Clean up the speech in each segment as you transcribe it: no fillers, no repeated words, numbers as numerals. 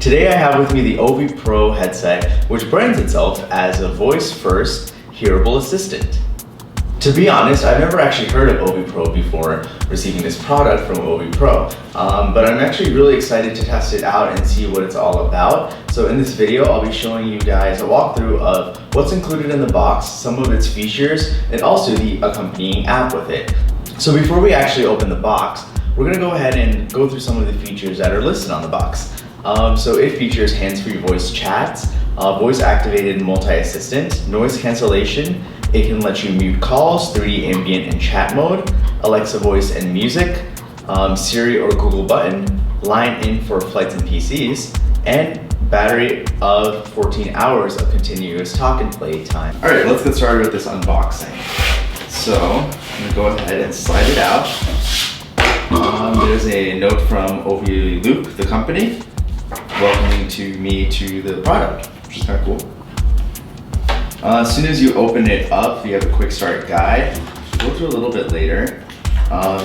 Today I have with me the OV Pro headset, which brands itself as a voice-first hearable assistant. To be honest, I've never actually heard of OV Pro before receiving this product from OV Pro, but I'm actually really excited to test it out and see what it's all about. So in this video, I'll be showing you guys a walkthrough of what's included in the box, some of its features, and also the accompanying app with it. So before we actually open the box, we're going to go ahead and go through some of the features that are listed on the box. So it features hands-free voice chats, voice-activated multi-assistant, noise cancellation. It can let you mute calls, 3D ambient and chat mode, Alexa voice and music, Siri or Google button, line in for flights and PCs, and battery of 14 hours of continuous talk and play time. All right, let's get started with this unboxing. So I'm gonna go ahead and slide it out. There's a note from OV Loop, the company, welcoming me to the product, which is kind of cool. As soon as you open it up, you have a quick start guide. We'll go through a little bit later.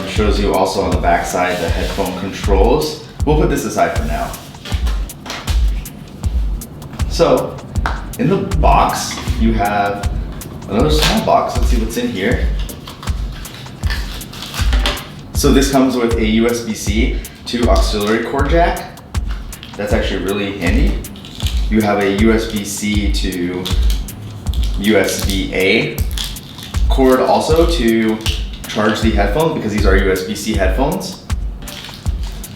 Shows you also on the back side the headphone controls. We'll put this aside for now. So, in the box, you have another small box. Let's see what's in here. So this comes with a USB-C to auxiliary cord jack. That's actually really handy. You have a USB-C to USB-A cord also to charge the headphones, because these are USB-C headphones.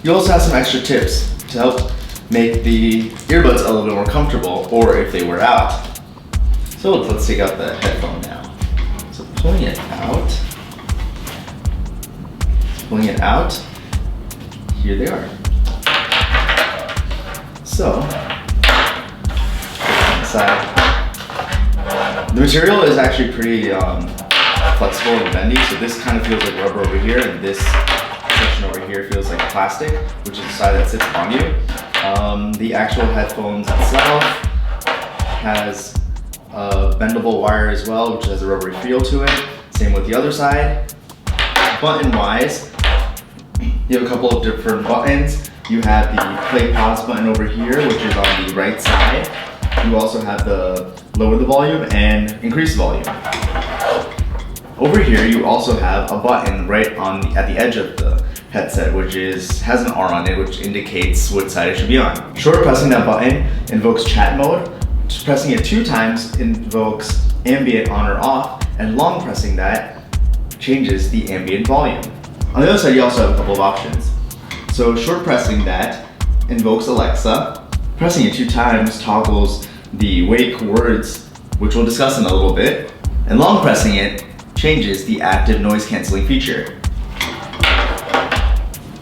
You also have some extra tips to help make the earbuds a little bit more comfortable, or if they wear out. So let's take out the headphone now. So pulling it out, here they are. So, inside. The material is actually pretty flexible and bendy, so this kind of feels like rubber over here, and this section over here feels like plastic, which is the side that sits on you. The actual headphones itself has a bendable wire as well, which has a rubbery feel to it. Same with the other side. Button-wise, you have a couple of different buttons. You have the play pause button over here, which is on the right side. You also have the lower the volume and increase the volume. Over here, you also have a button right at the edge of the headset, which has an R on it, which indicates what side it should be on. Short pressing that button invokes chat mode. Just pressing it 2 times invokes ambient on or off, and long pressing that changes the ambient volume. On the other side, you also have a couple of options. So short pressing that invokes Alexa. Pressing it 2 times toggles the wake words, which we'll discuss in a little bit. And long pressing it changes the active noise canceling feature.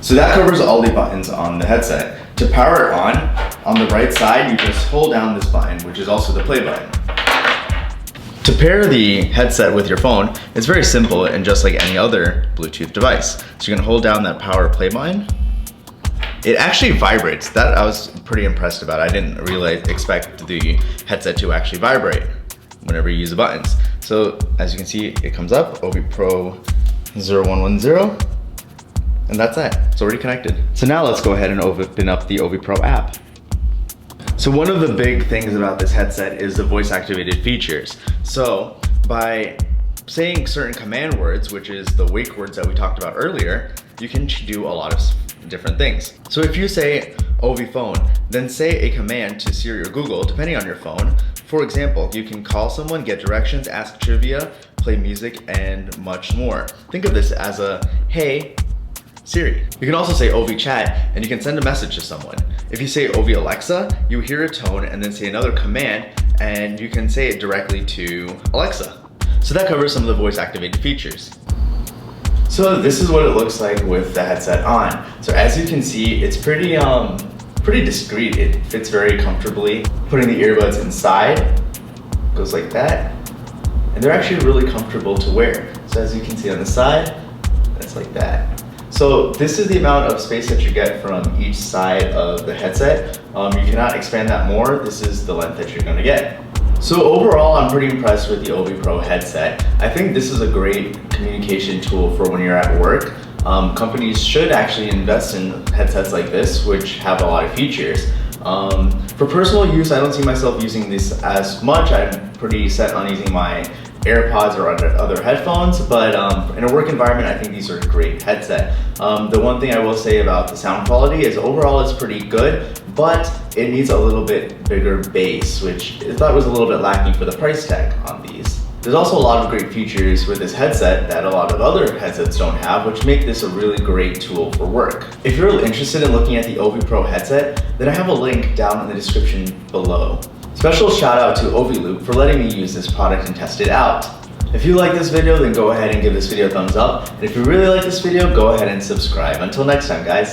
So that covers all the buttons on the headset. To power it on the right side, you just hold down this button, which is also the play button. To pair the headset with your phone, it's very simple and just like any other Bluetooth device. So you can hold down that power play button. It actually vibrates. That I was pretty impressed about. I didn't really expect the headset to actually vibrate whenever you use the buttons. So as you can see, it comes up, OV Pro 0110, and that's it. It's already connected. So now let's go ahead and open up the OV Pro app. So one of the big things about this headset is the voice activated features. So by saying certain command words, which is the wake words that we talked about earlier, you can do a lot of different things. So if you say OV phone, then say a command to Siri or Google, depending on your phone. For example, you can call someone, get directions, ask trivia, play music, and much more. Think of this as a, hey, Siri. You can also say OV chat, and you can send a message to someone. If you say OV Alexa, you hear a tone and then say another command, and you can say it directly to Alexa. So that covers some of the voice activated features. So this is what it looks like with the headset on. So as you can see, it's pretty discreet. It fits very comfortably. Putting the earbuds inside goes like that, and they're actually really comfortable to wear. So as you can see on the side, it's like that. So this is the amount of space that you get from each side of the headset. You cannot expand that more. This is the length that you're going to get. So overall, I'm pretty impressed with the OV Pro headset. I think this is a great communication tool for when you're at work. Companies should actually invest in headsets like this, which have a lot of features. For personal use, I don't see myself using this as much. I'm pretty set on using my AirPods or other headphones, but in a work environment, I think these are a great headset. The one thing I will say about the sound quality is overall it's pretty good, but it needs a little bit bigger bass, which I thought was a little bit lacking for the price tag on these. There's also a lot of great features with this headset that a lot of other headsets don't have, which make this a really great tool for work. If you're interested in looking at the OV Pro headset, then I have a link down in the description below. Special shout out to OV Loop for letting me use this product and test it out. If you like this video, then go ahead and give this video a thumbs up. And if you really like this video, go ahead and subscribe. Until next time, guys.